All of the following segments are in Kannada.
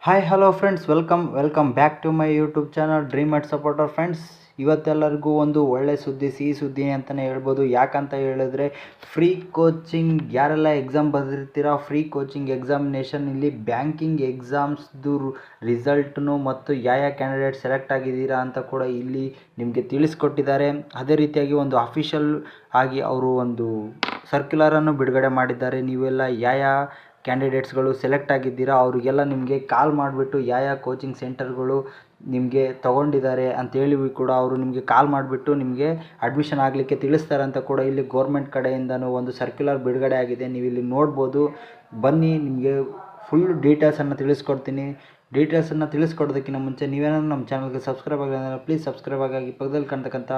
Hi hello friends, welcome back to my YouTube channel dream at supporter. Friends, ಇವತ್ತೆಲ್ಲರಿಗೂ ಒಂದು ಒಳ್ಳೆ ಸುದ್ದಿ, ಸಿಹಿ ಸುದ್ದಿ ಅಂತಲೇ ಹೇಳ್ಬೋದು. ಯಾಕಂತ ಹೇಳಿದ್ರೆ ಫ್ರೀ ಕೋಚಿಂಗ್ ಯಾರೆಲ್ಲ ಎಕ್ಸಾಮ್ ಬರೆದಿರ್ತೀರಾ, ಫ್ರೀ ಕೋಚಿಂಗ್ ಎಕ್ಸಾಮಿನೇಷನ್ ಇಲ್ಲಿ ಬ್ಯಾಂಕಿಂಗ್ ಎಕ್ಸಾಮ್ಸ್ದು ರಿಸಲ್ಟ್ನು ಮತ್ತು ಯಾವ ಕ್ಯಾಂಡಿಡೇಟ್ ಸೆಲೆಕ್ಟ್ ಆಗಿದ್ದೀರಾ ಅಂತ ಕೂಡ ಇಲ್ಲಿ ನಿಮಗೆ ತಿಳಿಸ್ಕೊಟ್ಟಿದ್ದಾರೆ. ಅದೇ ರೀತಿಯಾಗಿ ಒಂದು ಅಫಿಷಿಯಲ್ ಆಗಿ ಅವರು ಒಂದು ಸರ್ಕ್ಯುಲರನ್ನು ಬಿಡುಗಡೆ ಮಾಡಿದ್ದಾರೆ. ನೀವೆಲ್ಲ ಯಾವ ಕ್ಯಾಂಡಿಡೇಟ್ಸ್ಗಳು ಸೆಲೆಕ್ಟ್ ಆಗಿದ್ದೀರಾ ಅವರಿಗೆಲ್ಲ ನಿಮಗೆ ಕಾಲ್ ಮಾಡಿಬಿಟ್ಟು ಯಾವ ಕೋಚಿಂಗ್ ಸೆಂಟರ್ಗಳು ನಿಮಗೆ ತೊಗೊಂಡಿದ್ದಾರೆ ಅಂತೇಳಿ ಕೂಡ ಅವರು ನಿಮಗೆ ಕಾಲ್ ಮಾಡಿಬಿಟ್ಟು ನಿಮಗೆ ಅಡ್ಮಿಷನ್ ಆಗಲಿಕ್ಕೆ ತಿಳಿಸ್ತಾರೆ ಅಂತ ಕೂಡ ಇಲ್ಲಿ ಗೋರ್ಮೆಂಟ್ ಕಡೆಯಿಂದನೂ ಒಂದು ಸರ್ಕ್ಯುಲರ್ ಬಿಡುಗಡೆ ಆಗಿದೆ. ನೀವು ಇಲ್ಲಿ ನೋಡ್ಬೋದು. ಬನ್ನಿ, ನಿಮಗೆ ಫುಲ್ ಡೀಟೇಲ್ಸನ್ನು ತಿಳಿಸ್ಕೊಡ್ತೀನಿ. ಡೀಟೇಲ್ಸನ್ನು ತಿಳಿಸ್ಕೊಡೋದಕ್ಕಿಂತ ಮುಂಚೆ ನೀವೇನಾದರೂ ನಮ್ಮ ಚಾನಲ್ಗೆ ಸಬ್ಸ್ಕ್ರೈಬ್ ಆಗಿಲ್ಲ ಅಂದರೆ ಪ್ಲೀಸ್ ಸಬ್ಸ್ಕ್ರೈಬ್ ಆಗಿ ಪಕ್ಕದಲ್ಲಿ ಕಾಣ್ತಕ್ಕಂಥ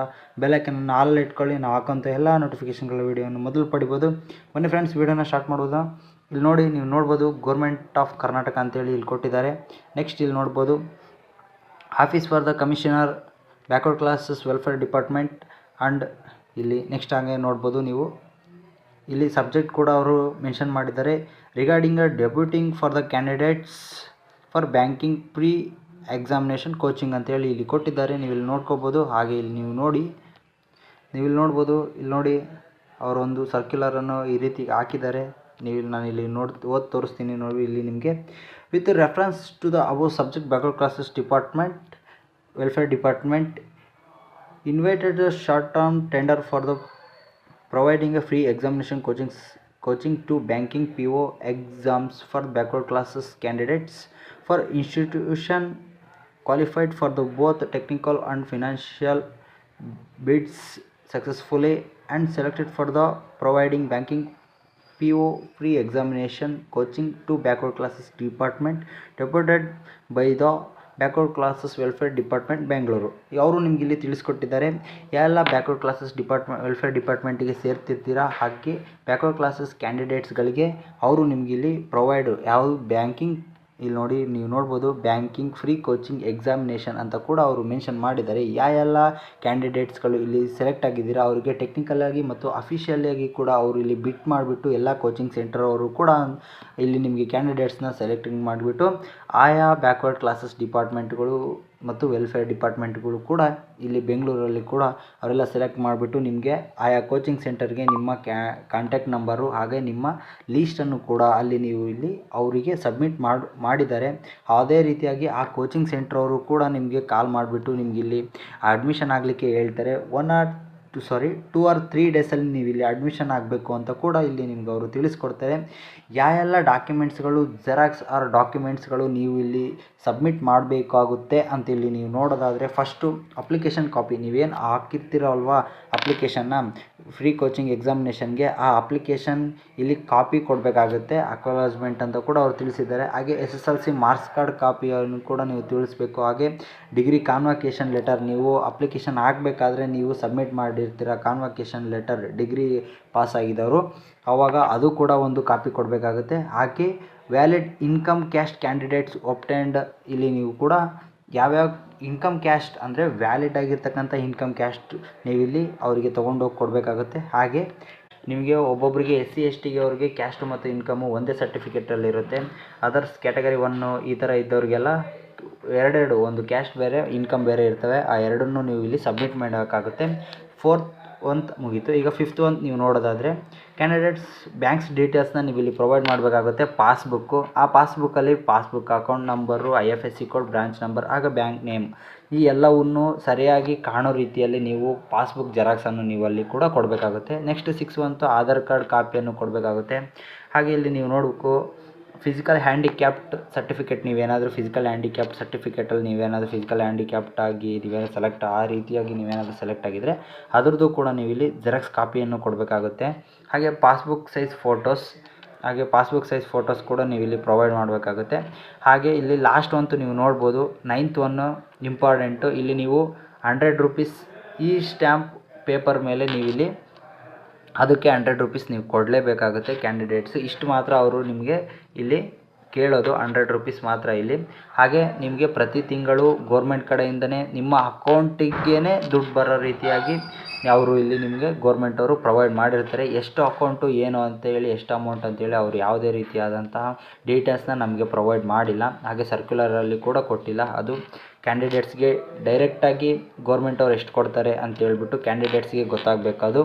ಬೆಲ್ಲೈಕನನ್ನು ಆಲ್ ಇಟ್ಕೊಳ್ಳಿ. ನಾವು ಹಾಕೋಂಥ ಎಲ್ಲ ನೋಟಿಫಿಕೇಷನ್ಗಳ ವೀಡಿಯೋವನ್ನು ಮೊದಲು ಪಡಿಬೋದು. ಬನ್ನಿ ಫ್ರೆಂಡ್ಸ್, ವೀಡಿಯೋನ ಸ್ಟಾರ್ಟ್ ಮಾಡ್ಬೋದಾ? ಇಲ್ಲಿ ನೋಡಿ, ನೀವು ನೋಡ್ಬೋದು ಗೌರ್ಮೆಂಟ್ ಆಫ್ ಕರ್ನಾಟಕ ಅಂತೇಳಿ ಇಲ್ಲಿ ಕೊಟ್ಟಿದ್ದಾರೆ. ನೆಕ್ಸ್ಟ್ ಇಲ್ಲಿ ನೋಡ್ಬೋದು office for the commissioner backward classes welfare department and ಇಲ್ಲಿ ನೆಕ್ಸ್ಟ್ ಹಾಗೆ ನೋಡ್ಬೋದು ನೀವು ಇಲ್ಲಿ ಸಬ್ಜೆಕ್ಟ್ ಕೂಡ ಅವರು ಮೆನ್ಷನ್ ಮಾಡಿದ್ದಾರೆ. Regarding debuting for the candidates for banking pre examination coaching ಅಂತೇಳಿ ಇಲ್ಲಿ ಕೊಟ್ಟಿದ್ದಾರೆ. ನೀವು ಇಲ್ಲಿ ನೋಡ್ಕೋಬೋದು. ಹಾಗೆ ಇಲ್ಲಿ ನೀವು ನೋಡ್ಬೋದು. ಇಲ್ಲಿ ನೋಡಿ, ಅವರೊಂದು ಸರ್ಕ್ಯುಲರನ್ನು ಈ ರೀತಿ ಹಾಕಿದ್ದಾರೆ. ನಾನು ಇಲ್ಲಿ ಓದಿ ತೋರಿಸ್ತೀನಿ ನೋಡಿ. ಇಲ್ಲಿ ನಿಮಗೆ with reference to the above subject backward classes department welfare department invited short term tender for the providing a free examination coaching to banking PO exams for backward classes candidates for institution qualified for the both technical and financial bids successfully and selected for the providing banking PO free examination coaching to backward classes department deputed by the backward classes welfare department Bengaluru. ಅವರು ನಿಮ್ಗೆ ಇಲ್ಲಿ ತಿಳಿಸ್ಕೊಟ್ಟಿದ್ದಾರೆ. ಯಾರೆಲ್ಲ ಬ್ಯಾಕ್ವರ್ಡ್ ಕ್ಲಾಸಸ್ ವೆಲ್ಫೇರ್ ಡಿಪಾರ್ಟ್ಮೆಂಟಿಗೆ ಸೇರ್ತಿರ್ತೀರಾ, ಹಾಗೆ ಬ್ಯಾಕ್ವರ್ಡ್ ಕ್ಲಾಸಸ್ ಕ್ಯಾಂಡಿಡೇಟ್ಸ್ಗಳಿಗೆ ಅವರು ನಿಮ್ಗೆ ಇಲ್ಲಿ ಯಾವುದು ಬ್ಯಾಂಕಿಂಗ್, ಇಲ್ಲಿ ನೋಡಿ ನೀವು ನೋಡ್ಬೋದು ಬ್ಯಾಂಕಿಂಗ್ ಫ್ರೀ ಕೋಚಿಂಗ್ ಎಕ್ಸಾಮಿನೇಷನ್ ಅಂತ ಕೂಡ ಅವರು ಮೆನ್ಷನ್ ಮಾಡಿದ್ದಾರೆ. ಯಾವೆಲ್ಲ ಕ್ಯಾಂಡಿಡೇಟ್ಸ್ಗಳು ಇಲ್ಲಿ ಸೆಲೆಕ್ಟ್ ಆಗಿದ್ದೀರಾ ಅವರಿಗೆ ಟೆಕ್ನಿಕಲ್ ಆಗಿ ಮತ್ತು ಅಫಿಷಿಯಲಾಗಿ ಕೂಡ ಅವರು ಇಲ್ಲಿ ಬಿಟ್ ಮಾಡಿಬಿಟ್ಟು ಎಲ್ಲ ಕೋಚಿಂಗ್ ಸೆಂಟರ್ ಅವರು ಕೂಡ ಇಲ್ಲಿ ನಿಮಗೆ ಕ್ಯಾಂಡಿಡೇಟ್ಸ್ನ ಸೆಲೆಕ್ಟಿಂಗ್ ಮಾಡಿಬಿಟ್ಟು ಆಯಾ ಬ್ಯಾಕ್ವರ್ಡ್ ಕ್ಲಾಸಸ್ ಡಿಪಾರ್ಟ್ಮೆಂಟ್ಗಳು ಮತ್ತು ವೆಲ್ಫೇರ್ ಡಿಪಾರ್ಟ್ಮೆಂಟ್ಗಳು ಕೂಡ ಇಲ್ಲಿ ಬೆಂಗಳೂರಲ್ಲಿ ಕೂಡ ಅವರೆಲ್ಲ ಸೆಲೆಕ್ಟ್ ಮಾಡಿಬಿಟ್ಟು ನಿಮಗೆ ಆಯಾ ಕೋಚಿಂಗ್ ಸೆಂಟರ್ಗೆ ನಿಮ್ಮ ಕಾಂಟ್ಯಾಕ್ಟ್ ನಂಬರು ಹಾಗೆ ನಿಮ್ಮ ಲೀಸ್ಟನ್ನು ಕೂಡ ಅಲ್ಲಿ ನೀವು ಇಲ್ಲಿ ಅವರಿಗೆ ಸಬ್ಮಿಟ್ ಮಾಡಿದ್ದಾರೆ. ಅದೇ ರೀತಿಯಾಗಿ ಆ ಕೋಚಿಂಗ್ ಸೆಂಟರ್ ಅವರು ಕೂಡ ನಿಮಗೆ ಕಾಲ್ ಮಾಡಿಬಿಟ್ಟು ನಿಮ್ಗೆ ಇಲ್ಲಿ ಅಡ್ಮಿಷನ್ ಆಗಲಿಕ್ಕೆ ಹೇಳ್ತಾರೆ. 2 or 3 ಡೇಸಲ್ಲಿ ನೀವು ಇಲ್ಲಿ ಅಡ್ಮಿಷನ್ ಆಗಬೇಕು ಅಂತ ಕೂಡ ಇಲ್ಲಿ ನಿಮ್ಗೆ ಅವರು ತಿಳಿಸ್ಕೊಡ್ತಾರೆ. ಯಾವೆಲ್ಲ ಡಾಕ್ಯುಮೆಂಟ್ಸ್ಗಳು ಜೆರಾಕ್ಸ್ ಆರ್ ಡಾಕ್ಯುಮೆಂಟ್ಸ್ಗಳು ನೀವು ಇಲ್ಲಿ ಸಬ್ಮಿಟ್ ಮಾಡಬೇಕಾಗುತ್ತೆ ಅಂತ ಇಲ್ಲಿ ನೀವು ನೋಡೋದಾದರೆ, ಫಸ್ಟು ಅಪ್ಲಿಕೇಶನ್ ಕಾಪಿ ನೀವೇನು ಹಾಕಿರ್ತೀರಲ್ವಾ ಅಪ್ಲಿಕೇಶನ್ನ ಫ್ರೀ ಕೋಚಿಂಗ್ ಎಕ್ಸಾಮಿನೇಷನ್ಗೆ, ಆ ಅಪ್ಲಿಕೇಶನ್ ಇಲ್ಲಿ ಕಾಪಿ ಕೊಡಬೇಕಾಗುತ್ತೆ. ಅಕ್ನಾಲಜ್ಮೆಂಟ್ ಅಂತ ಕೂಡ ಅವರು ತಿಳಿಸಿದ್ದಾರೆ. ಹಾಗೆ SSLC ಮಾರ್ಕ್ಸ್ ಕಾರ್ಡ್ ಕಾಪಿಯನ್ನು ಕೂಡ ನೀವು ತಿಳಿಸ್ಬೇಕು. ಹಾಗೆ ಡಿಗ್ರಿ ಕಾನ್ವಕೇಷನ್ ಲೆಟರ್, ನೀವು ಅಪ್ಲಿಕೇಶನ್ ಹಾಕಬೇಕಾದ್ರೆ ನೀವು ಸಬ್ಮಿಟ್ ಮಾಡಿರ್ತೀರ ಕಾನ್ವಕೇಷನ್ ಲೆಟರ್, ಡಿಗ್ರಿ ಪಾಸ್ ಆಗಿದ್ದವರು, ಆವಾಗ ಅದು ಕೂಡ ಒಂದು ಕಾಪಿ ಕೊಡಬೇಕಾಗುತ್ತೆ. ಹಾಗೆ ವ್ಯಾಲಿಡ್ ಇನ್ಕಮ್ ಕ್ಯಾಸ್ಟ್ ಕ್ಯಾಂಡಿಡೇಟ್ಸ್ ಒಬ್ಟೈನ್ಡ್, ಇಲ್ಲಿ ನೀವು ಕೂಡ ಯಾವ್ಯಾವ ಇನ್ಕಮ್ ಕ್ಯಾಸ್ಟ್ ಅಂದರೆ ವ್ಯಾಲಿಡ್ ಆಗಿರ್ತಕ್ಕಂಥ ಇನ್ಕಮ್ ಕ್ಯಾಸ್ಟ್ ನೀವಿಲ್ಲಿ ಅವರಿಗೆ ತೊಗೊಂಡೋಗಿ ಕೊಡಬೇಕಾಗುತ್ತೆ. ಹಾಗೆ ನಿಮಗೆ ಒಬ್ಬೊಬ್ಬರಿಗೆ SC ST ಅವರಿಗೆ ಕ್ಯಾಸ್ಟ್ ಮತ್ತು ಇನ್ಕಮು ಒಂದೇ ಸರ್ಟಿಫಿಕೇಟಲ್ಲಿರುತ್ತೆ. ಅದರ್ಸ್ ಕ್ಯಾಟಗರಿ 1 ಈ ಥರ ಇದ್ದವ್ರಿಗೆಲ್ಲ ಎರಡು, ಒಂದು ಕ್ಯಾಸ್ಟ್ ಬೇರೆ ಇನ್ಕಮ್ ಬೇರೆ ಇರ್ತವೆ. ಆ ಎರಡನ್ನೂ ನೀವು ಇಲ್ಲಿ ಸಬ್ಮಿಟ್ ಮಾಡೋಕ್ಕಾಗುತ್ತೆ. 4th ಒಂತ್ ಮುಗೀತು. ಈಗ 5th ಒಂದು ನೀವು ನೋಡೋದಾದರೆ ಕ್ಯಾಂಡಿಡೇಟ್ಸ್ ಬ್ಯಾಂಕ್ಸ್ ಡೀಟೇಲ್ಸ್ನ ನೀವು ಇಲ್ಲಿ ಪ್ರೊವೈಡ್ ಮಾಡಬೇಕಾಗುತ್ತೆ. ಪಾಸ್ಬುಕ್ಕು, ಆ ಪಾಸ್ಬುಕ್ಕಲ್ಲಿ passbook account number, IFSC code, branch number, ಆಗ ಬ್ಯಾಂಕ್ ನೇಮ್, ಈ ಎಲ್ಲವನ್ನು ಸರಿಯಾಗಿ ಕಾಣೋ ರೀತಿಯಲ್ಲಿ ನೀವು ಪಾಸ್ಬುಕ್ ಜೆರಾಕ್ಸನ್ನು ನೀವು ಅಲ್ಲಿ ಕೂಡ ಕೊಡಬೇಕಾಗುತ್ತೆ. ನೆಕ್ಸ್ಟ್ 6 ಆಧಾರ್ ಕಾರ್ಡ್ ಕಾಪಿಯನ್ನು ಕೊಡಬೇಕಾಗುತ್ತೆ. ಹಾಗೆ ಇಲ್ಲಿ ನೀವು ನೋಡಬೇಕು ಫಿಸಿಕಲ್ ಹ್ಯಾಂಡಿಕ್ಯಾಪ್ಟ್ ಸರ್ಟಿಫಿಕೇಟ್, ನೀವೇನಾದರೂ ಫಿಸಿಕಲ್ ಹ್ಯಾಂಡಿಕ್ಯಾಪ್ಟ್ ಸರ್ಟಿಫಿಕೇಟಲ್ಲಿ ನೀವೇನಾದರೂ ಫಿಸಿಕಲ್ ಹ್ಯಾಂಡಿಕ್ಯಾಪ್ಟ್ ಆಗಿ ನೀವೇನಾದರೂ ಆ ರೀತಿಯಾಗಿ ನೀವೇನಾದರೂ ಸೆಲೆಕ್ಟ್ ಆಗಿದ್ದರೆ ಅದರದ್ದು ಕೂಡ ನೀವು ಇಲ್ಲಿ ಜೆರಾಕ್ಸ್ ಕಾಪಿಯನ್ನು ಕೊಡಬೇಕಾಗುತ್ತೆ. ಹಾಗೆ ಪಾಸ್ಬುಕ್ ಸೈಜ್ ಫೋಟೋಸ್ ಕೂಡ ನೀವು ಇಲ್ಲಿ ಪ್ರೊವೈಡ್ ಮಾಡಬೇಕಾಗುತ್ತೆ. ಹಾಗೆ ಇಲ್ಲಿ ಲಾಸ್ಟ್ ಅಂತೂ ನೀವು ನೋಡ್ಬೋದು 9th ಇಂಪಾರ್ಟೆಂಟು, ಇಲ್ಲಿ ನೀವು 100 ರೂಪೀಸ್ ಈ ಸ್ಟ್ಯಾಂಪ್ ಪೇಪರ್ ಮೇಲೆ ನೀವು ಇಲ್ಲಿ ಅದಕ್ಕೆ 100 ರೂಪೀಸ್ ನೀವು ಕೊಡಲೇಬೇಕಾಗುತ್ತೆ ಕ್ಯಾಂಡಿಡೇಟ್ಸ್. ಇಷ್ಟು ಮಾತ್ರ ಅವರು ನಿಮಗೆ ಇಲ್ಲಿ ಕೇಳೋದು 100 ರೂಪೀಸ್ ಮಾತ್ರ ಇಲ್ಲಿ. ಹಾಗೆ ನಿಮಗೆ ಪ್ರತಿ ತಿಂಗಳು ಗೋರ್ಮೆಂಟ್ ಕಡೆಯಿಂದನೇ ನಿಮ್ಮ ಅಕೌಂಟಿಗೇ ದುಡ್ಡು ಬರೋ ರೀತಿಯಾಗಿ ಅವರು ಇಲ್ಲಿ ನಿಮಗೆ ಗೋರ್ಮೆಂಟವರು ಪ್ರೊವೈಡ್ ಮಾಡಿರ್ತಾರೆ. ಎಷ್ಟು ಅಕೌಂಟು ಏನು ಅಂತೇಳಿ, ಎಷ್ಟು ಅಮೌಂಟ್ ಅಂತೇಳಿ ಅವರು ಯಾವುದೇ ರೀತಿಯಾದಂತಹ ಡೀಟೇಲ್ಸ್ನ ನಮಗೆ ಪ್ರೊವೈಡ್ ಮಾಡಿಲ್ಲ. ಹಾಗೆ ಸರ್ಕ್ಯುಲರಲ್ಲಿ ಕೂಡ ಕೊಟ್ಟಿಲ್ಲ. ಅದು ಕ್ಯಾಂಡಿಡೇಟ್ಸ್ಗೆ ಡೈರೆಕ್ಟಾಗಿ ಗೋರ್ಮೆಂಟವ್ರು ಎಷ್ಟು ಕೊಡ್ತಾರೆ ಅಂತೇಳ್ಬಿಟ್ಟು ಕ್ಯಾಂಡಿಡೇಟ್ಸ್ಗೆ ಗೊತ್ತಾಗಬೇಕದು.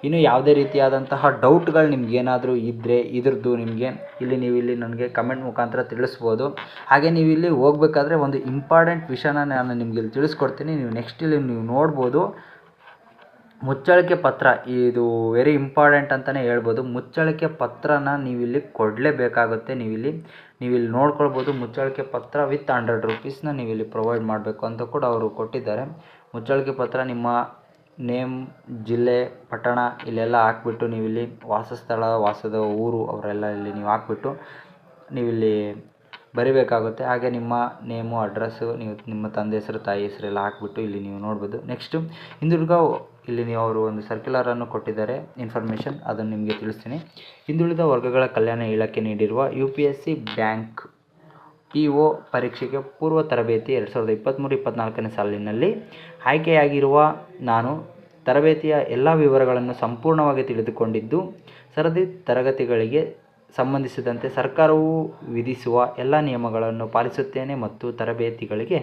ಇನ್ನು ಯಾವುದೇ ರೀತಿಯಾದಂತಹ ಡೌಟ್ಗಳು ನಿಮಗೇನಾದರೂ ಇದ್ದರೆ ಇದ್ರದ್ದು ನಿಮಗೆ ನೀವು ಇಲ್ಲಿ ನನಗೆ ಕಮೆಂಟ್ ಮುಖಾಂತರ ತಿಳಿಸ್ಬೋದು. ಹಾಗೆ ನೀವು ಇಲ್ಲಿ ಹೋಗ್ಬೇಕಾದ್ರೆ ಒಂದು ಇಂಪಾರ್ಟೆಂಟ್ ವಿಷಯನ ನಾನು ನಿಮಗೆ ಇಲ್ಲಿ ತಿಳಿಸ್ಕೊಡ್ತೀನಿ. ನೀವು ನೆಕ್ಸ್ಟ್ ಇಲ್ಲಿ ನೀವು ನೋಡ್ಬೋದು, ಮುಚ್ಚಳಿಕೆ ಪತ್ರ. ಇದು ವೆರಿ ಇಂಪಾರ್ಟೆಂಟ್ ಅಂತಲೇ ಹೇಳ್ಬೋದು. ಮುಚ್ಚಳಿಕೆ ಪತ್ರನ ನೀವಿಲ್ಲಿ ಕೊಡಲೇಬೇಕಾಗುತ್ತೆ. ನೀವಿಲ್ಲಿ ನೋಡ್ಕೊಳ್ಬೋದು. ಮುಚ್ಚಳಿಕೆ ಪತ್ರ ವಿತ್ 100 ರೂಪೀಸ್ನ ನೀವಿಲ್ಲಿ ಪ್ರೊವೈಡ್ ಮಾಡಬೇಕು ಅಂತ ಕೂಡ ಅವರು ಕೊಟ್ಟಿದ್ದಾರೆ. ಮುಚ್ಚಳಿಕೆ ಪತ್ರ ನಿಮ್ಮ ನೇಮ್, ಜಿಲ್ಲೆ, ಪಟ್ಟಣ ಇಲ್ಲೆಲ್ಲ ಹಾಕ್ಬಿಟ್ಟು ನೀವಿಲ್ಲಿ ವಾಸಸ್ಥಳ, ವಾಸದ ಊರು ಅವರೆಲ್ಲ ಇಲ್ಲಿ ನೀವು ಹಾಕ್ಬಿಟ್ಟು ನೀವಿಲ್ಲಿ ಬರಿಬೇಕಾಗುತ್ತೆ. ಹಾಗೆ ನಿಮ್ಮ ನೇಮು, ಅಡ್ರೆಸ್ಸು, ನಿಮ್ಮ ತಂದೆ ಹೆಸರು, ತಾಯಿ ಹೆಸರೆಲ್ಲ ಹಾಕ್ಬಿಟ್ಟು ಇಲ್ಲಿ ನೀವು ನೋಡ್ಬೋದು. ನೆಕ್ಸ್ಟು ಹಿಂದುಳಿದ ಇಲ್ಲಿ ನೀವು ಅವರು ಒಂದು ಸರ್ಕ್ಯುಲರನ್ನು ಕೊಟ್ಟಿದ್ದಾರೆ, ಇನ್ಫಾರ್ಮೇಷನ್, ಅದನ್ನು ನಿಮಗೆ ತಿಳಿಸ್ತೀನಿ. ಹಿಂದುಳಿದ ವರ್ಗಗಳ ಕಲ್ಯಾಣ ಇಲಾಖೆ ನೀಡಿರುವ UPSC ಬ್ಯಾಂಕ್ PO ಪರೀಕ್ಷೆಗೆ ಪೂರ್ವ ತರಬೇತಿ 2023-24ನೇ ಸಾಲಿನಲ್ಲಿ ಆಯ್ಕೆಯಾಗಿರುವ ನಾನು ತರಬೇತಿಯ ಎಲ್ಲ ವಿವರಗಳನ್ನು ಸಂಪೂರ್ಣವಾಗಿ ತಿಳಿದುಕೊಂಡಿದ್ದು, ಸರದಿ ತರಗತಿಗಳಿಗೆ ಸಂಬಂಧಿಸಿದಂತೆ ಸರ್ಕಾರವು ವಿಧಿಸುವ ಎಲ್ಲ ನಿಯಮಗಳನ್ನು ಪಾಲಿಸುತ್ತೇನೆ ಮತ್ತು ತರಬೇತಿಗಳಿಗೆ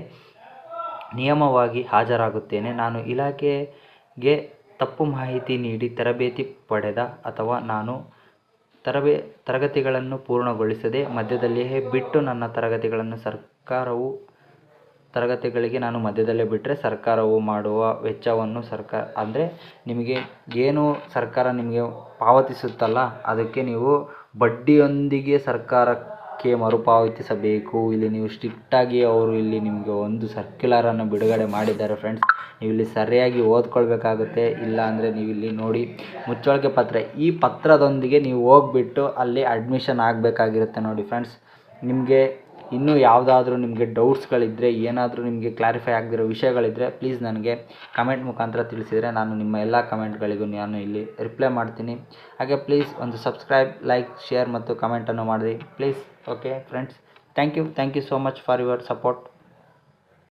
ನಿಯಮವಾಗಿ ಹಾಜರಾಗುತ್ತೇನೆ. ನಾನು ಇಲಾಖೆಗೆ ತಪ್ಪು ಮಾಹಿತಿ ನೀಡಿ ತರಬೇತಿ ಪಡೆದ ಅಥವಾ ನಾನು ತರಗತಿಗಳನ್ನು ಪೂರ್ಣಗೊಳಿಸದೆ ಮಧ್ಯದಲ್ಲಿಯೇ ಬಿಟ್ಟು ನನ್ನ ತರಗತಿಗಳಿಗೆ ನಾನು ಮಧ್ಯದಲ್ಲೇ ಬಿಟ್ಟರೆ ಸರ್ಕಾರವು ಮಾಡುವ ವೆಚ್ಚವನ್ನು ಅಂದರೆ ನಿಮಗೆ ಏನು ಸರ್ಕಾರ ನಿಮಗೆ ಪಾವತಿಸುತ್ತಲ್ಲ, ಅದಕ್ಕೆ ನೀವು ಬಡ್ಡಿಯೊಂದಿಗೆ ಸರ್ಕಾರಕ್ಕೆ ಮರುಪಾವತಿಸಬೇಕು. ಇಲ್ಲಿ ನೀವು ಸ್ಟ್ರಿಕ್ಟಾಗಿ ಅವರು ಇಲ್ಲಿ ನಿಮಗೆ ಒಂದು ಸರ್ಕ್ಯುಲರನ್ನು ಬಿಡುಗಡೆ ಮಾಡಿದ್ದಾರೆ ಫ್ರೆಂಡ್ಸ್. ನೀವು ಇಲ್ಲಿ ಸರಿಯಾಗಿ ಓದ್ಕೊಳ್ಬೇಕಾಗುತ್ತೆ. ಇಲ್ಲ ಅಂದರೆ ನೀವಿಲ್ಲಿ ನೋಡಿ, ಮುಚ್ಚಳಿಕೆ ಪತ್ರ, ಈ ಪತ್ರದೊಂದಿಗೆ ನೀವು ಹೋಗ್ಬಿಟ್ಟು ಅಲ್ಲಿ ಅಡ್ಮಿಷನ್ ಆಗಬೇಕಾಗಿರುತ್ತೆ ನೋಡಿ ಫ್ರೆಂಡ್ಸ್. ನಿಮಗೆ ಇನ್ನೂ ಯಾವುದಾದ್ರೂ ನಿಮಗೆ ಡೌಟ್ಸ್ಗಳಿದ್ದರೆ, ಏನಾದರೂ ನಿಮಗೆ ಕ್ಲಾರಿಫೈ ಆಗದಿರೋ ವಿಷಯಗಳಿದ್ದರೆ ಪ್ಲೀಸ್ ನನಗೆ ಕಮೆಂಟ್ ಮುಖಾಂತರ ತಿಳಿಸಿದರೆ ನಾನು ನಿಮ್ಮ ಎಲ್ಲ ಕಮೆಂಟ್ಗಳಿಗೂ ನಾನು ಇಲ್ಲಿ ರಿಪ್ಲೈ ಮಾಡ್ತೀನಿ. ಹಾಗೆ ಪ್ಲೀಸ್ ಒಂದು ಸಬ್ಸ್ಕ್ರೈಬ್, ಲೈಕ್, ಶೇರ್ ಮತ್ತು ಕಮೆಂಟನ್ನು ಮಾಡಿರಿ please. Okay friends, thank you so much for your support.